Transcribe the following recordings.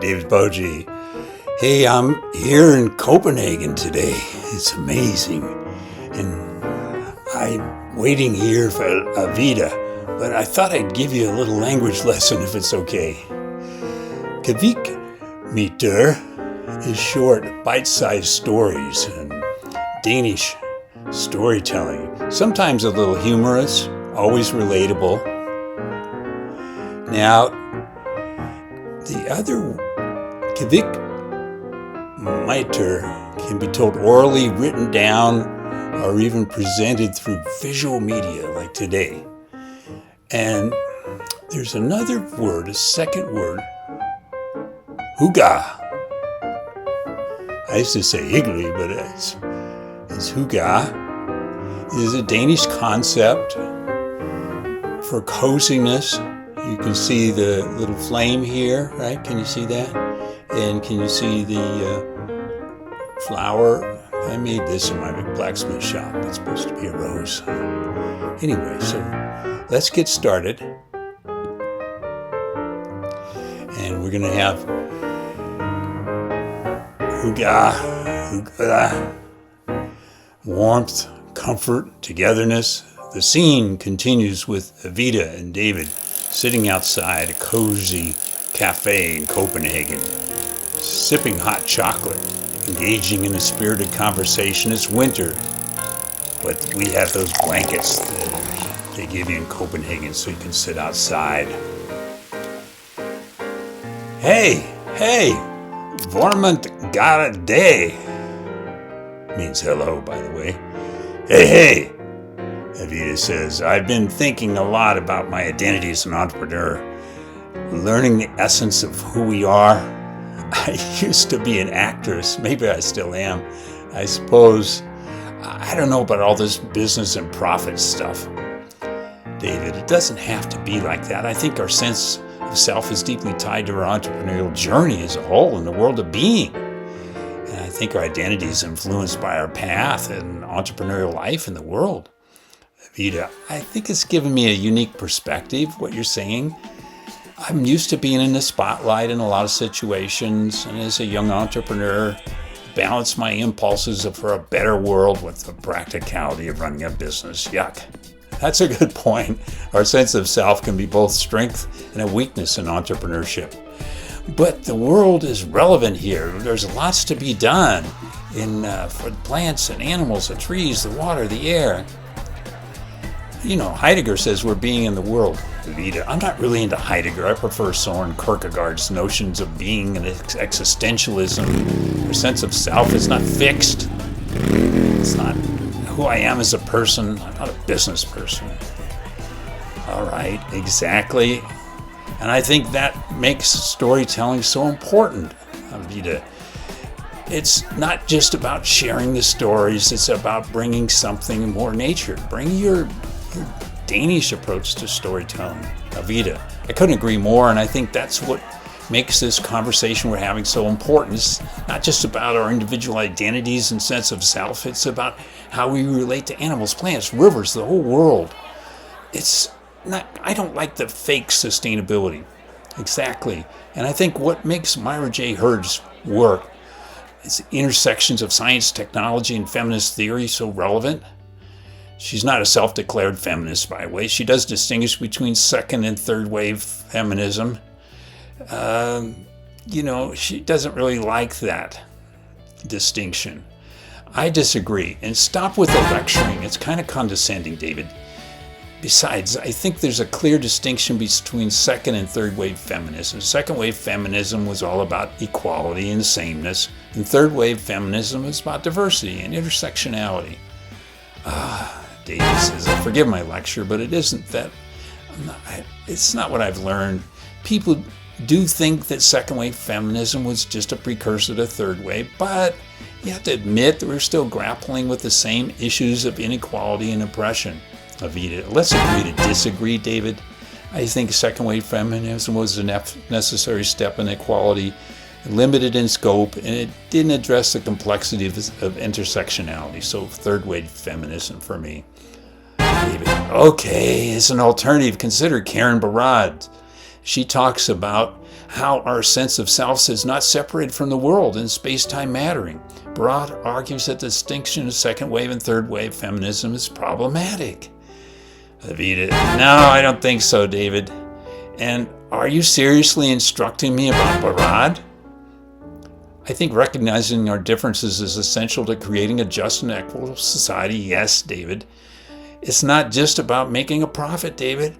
David Boji. Hey, I'm here in Copenhagen today. It's amazing. And I'm waiting here for ALVIDA, but I thought I'd give you a little language lesson if it's okay. KEVEEK-MEE TER is short, bite-sized stories and Danish storytelling. Sometimes a little humorous, always relatable. Now, the other Kvikmyter can be told orally, written down, or even presented through visual media like today. And there's another word, a second word, hoo-gah. I used to say Hygge, but it's hoo-gah. It is a Danish concept for coziness. You can see the little flame here, right? Can you see that? And can you see the flower? I made this in my blacksmith shop. It's supposed to be a rose. Anyway, so let's get started. And we're going to have hoo-gah, warmth, comfort, togetherness. The scene continues with Alvida and David sitting outside a cozy café in Copenhagen, sipping hot chocolate, engaging in a spirited conversation. It's winter, but we have those blankets that they give you in Copenhagen so you can sit outside. Hey, Vormant Gara Day means hello, by the way. Hey, Alvida says, I've been thinking a lot about my identity as an entrepreneur, learning the essence of who we are. I used to be an actress. Maybe I still am. I suppose. I don't know about all this business and profit stuff. David, it doesn't have to be like that. I think our sense of self is deeply tied to our entrepreneurial journey as a whole in the world of being. And I think our identity is influenced by our path and entrepreneurial life in the world. Alvida, I think it's given me a unique perspective, what you're saying. I'm used to being in the spotlight in a lot of situations, and as a young entrepreneur, balance my impulses for a better world with the practicality of running a business. Yuck. That's a good point. Our sense of self can be both strength and a weakness in entrepreneurship. But the world is relevant here. There's lots to be done for plants and animals, the trees, the water, the air. You know, Heidegger says we're being in the world. Alvida, I'm not really into Heidegger. I prefer Soren Kierkegaard's notions of being and existentialism. Our sense of self is not fixed. It's not who I am as a person. I'm not a business person. All right, exactly. And I think that makes storytelling so important, Alvida. It's not just about sharing the stories. It's about bringing something more nature. Bring your Danish approach to storytelling. Alvida, I couldn't agree more, and I think that's what makes this conversation we're having so important. It's not just about our individual identities and sense of self. It's about how we relate to animals, plants, rivers, the whole world. It's not, I don't like the fake sustainability. Exactly. And I think what makes Myra J. Hurd's work, its intersections of science, technology, and feminist theory so relevant. She's not a self-declared feminist, by the way. She does distinguish between second and third wave feminism. She doesn't really like that distinction. I disagree. And stop with the lecturing. It's kind of condescending, David. Besides, I think there's a clear distinction between second and third wave feminism. Second wave feminism was all about equality and sameness. And third wave feminism is about diversity and intersectionality. David says, forgive my lecture, but it isn't that. It's not what I've learned. People do think that second wave feminism was just a precursor to third wave, but you have to admit that we're still grappling with the same issues of inequality and oppression. Alvida, let's agree to disagree, David. I think second wave feminism was a necessary step in equality, limited in scope, and it didn't address the complexity of intersectionality. So third wave feminism for me. David, okay, as an alternative, consider Karen Barad. She talks about how our sense of self is not separated from the world in space-time mattering. Barad argues that the distinction of second wave and third wave feminism is problematic. Alvida, no, I don't think so, David. And are you seriously instructing me about Barad? I think recognizing our differences is essential to creating a just and equitable society. Yes, David. It's not just about making a profit, David.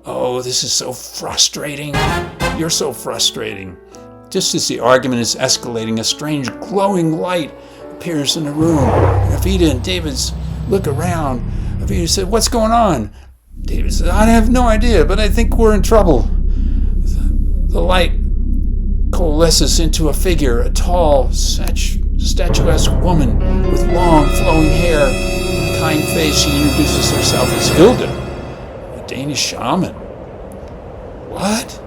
Oh, this is so frustrating. You're so frustrating. Just as the argument is escalating, a strange glowing light appears in the room. Alvida and David's look around. Alvida said, "What's going on?" David said, "I have no idea, but I think we're in trouble." The light coalesces into a figure, a tall, statuesque woman with long, flowing hair and a kind face. She introduces herself as Hilda, a Danish shaman. What?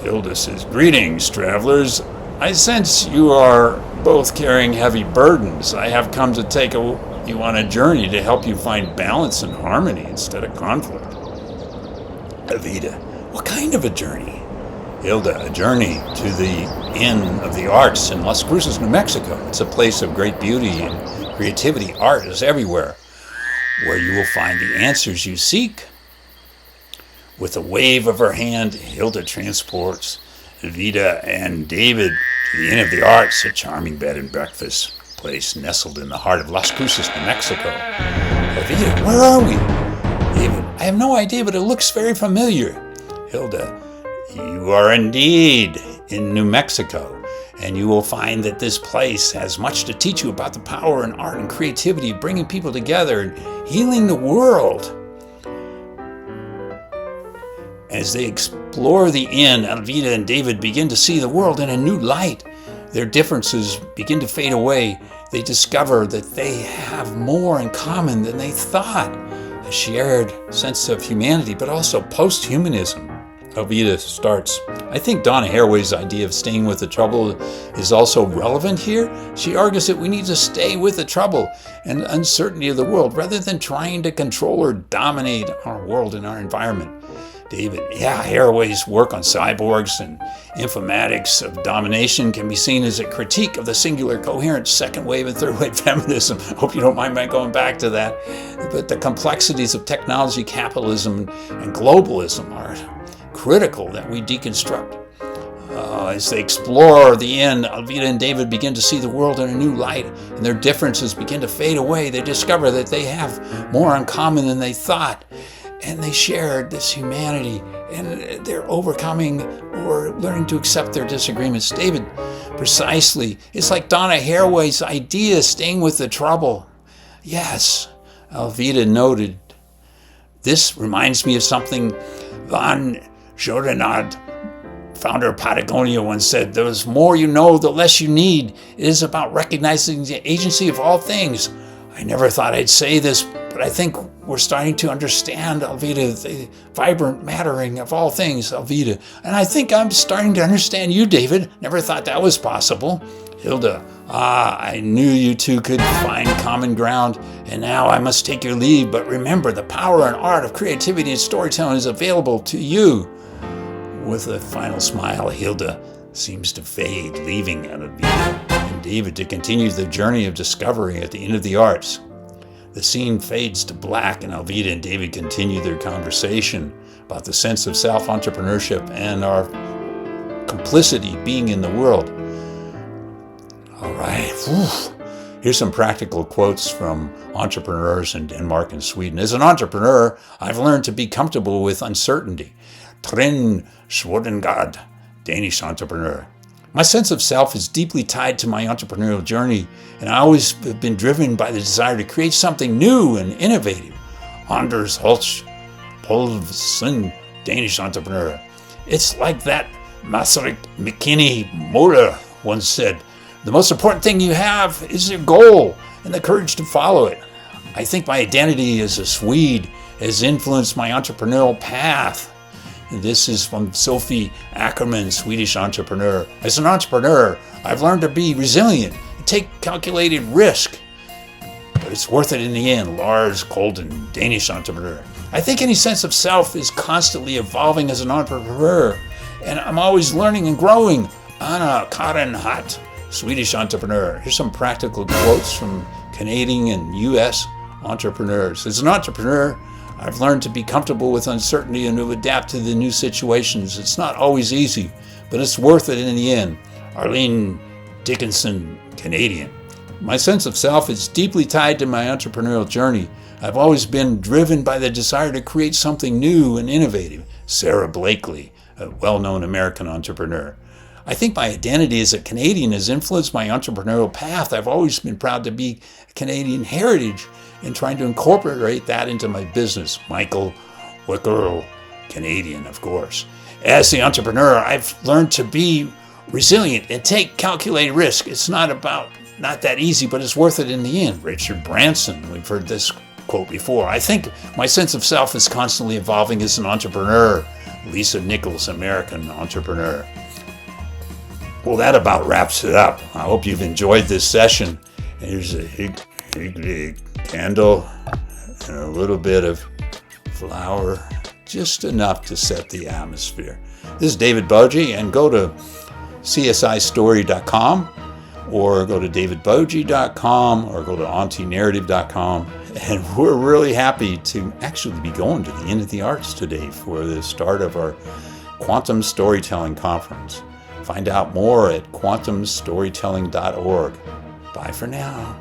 Hilda says, "Greetings, travelers. I sense you are both carrying heavy burdens. I have come to take you on a journey to help you find balance and harmony instead of conflict." Alvida, what kind of a journey? Hilda, a journey to the Inn of the Arts in Las Cruces, New Mexico. It's a place of great beauty and creativity. Art is everywhere, where you will find the answers you seek. With a wave of her hand, Hilda transports Alvida and David to the Inn of the Arts, a charming bed and breakfast place nestled in the heart of Las Cruces, New Mexico. Alvida, where are we? David, I have no idea, but it looks very familiar. Hilda, you are indeed in New Mexico, and you will find that this place has much to teach you about the power in art and creativity, bringing people together and healing the world. As they explore the inn, Alvida and David begin to see the world in a new light. Their differences begin to fade away. They discover that they have more in common than they thought. A shared sense of humanity, but also post-humanism. Alvida starts, "I think Donna Haraway's idea of staying with the trouble is also relevant here. She argues that we need to stay with the trouble and uncertainty of the world rather than trying to control or dominate our world and our environment." David, yeah, Haraway's work on cyborgs and informatics of domination can be seen as a critique of the singular, coherent second wave and third wave feminism. Hope you don't mind my going back to that. But the complexities of technology, capitalism, and globalism are critical that we deconstruct. As they explore the inn, Alvida and David begin to see the world in a new light, and their differences begin to fade away. They discover that they have more in common than they thought, and they share this humanity, and they're overcoming or learning to accept their disagreements. David, precisely. It's like Donna Haraway's idea, staying with the trouble. Yes, Alvida noted. This reminds me of something Van Jodenad, founder of Patagonia, once said, "The more you know, the less you need. It is about recognizing the agency of all things." I never thought I'd say this, but I think we're starting to understand, Alvida, the vibrant mattering of all things, Alvida. And I think I'm starting to understand you, David. Never thought that was possible. Hilda, I knew you two could find common ground, and now I must take your leave. But remember, the power and art of creativity and storytelling is available to you. With a final smile, Hilda seems to fade, leaving Alvida and David to continue the journey of discovery at the Inn of the Arts. The scene fades to black, and Alvida and David continue their conversation about the sense of self-entrepreneurship and our complicity being in the world. All right. Here's some practical quotes from entrepreneurs in Denmark and Sweden. As an entrepreneur, I've learned to be comfortable with uncertainty. Trine Svordengard, Danish entrepreneur. My sense of self is deeply tied to my entrepreneurial journey, and I always have been driven by the desire to create something new and innovative. Anders Holst Poulsen, Danish entrepreneur. It's like that Masaryk McKinney Moda once said, "The most important thing you have is your goal and the courage to follow it." I think my identity as a Swede has influenced my entrepreneurial path. This is from Sophie Ackerman, Swedish entrepreneur. As an entrepreneur, I've learned to be resilient and take calculated risk. But it's worth it in the end. Lars Colden, Danish entrepreneur. I think any sense of self is constantly evolving as an entrepreneur, and I'm always learning and growing. Anna Karin Hatt, Swedish entrepreneur. Here's some practical quotes from Canadian and U.S. entrepreneurs. As an entrepreneur, I've learned to be comfortable with uncertainty and to adapt to the new situations. It's not always easy, but it's worth it in the end. Arlene Dickinson, Canadian. My sense of self is deeply tied to my entrepreneurial journey. I've always been driven by the desire to create something new and innovative. Sarah Blakely, a well-known American entrepreneur. I think my identity as a Canadian has influenced my entrepreneurial path. I've always been proud to be Canadian heritage and trying to incorporate that into my business. Michael Wickerl, Canadian, of course. As the entrepreneur, I've learned to be resilient and take calculated risk. It's not that easy, but it's worth it in the end. Richard Branson, we've heard this quote before. I think my sense of self is constantly evolving as an entrepreneur. Lisa Nichols, American entrepreneur. Well, that about wraps it up. I hope you've enjoyed this session. Here's a Hygge candle and a little bit of flour, just enough to set the atmosphere. This is David Boji, and go to csistory.com or go to davidboji.com or go to auntienarrative.com. And we're really happy to actually be going to the Inn of the Arts today for the start of our Quantum Storytelling Conference. Find out more at quantumstorytelling.org. Bye for now.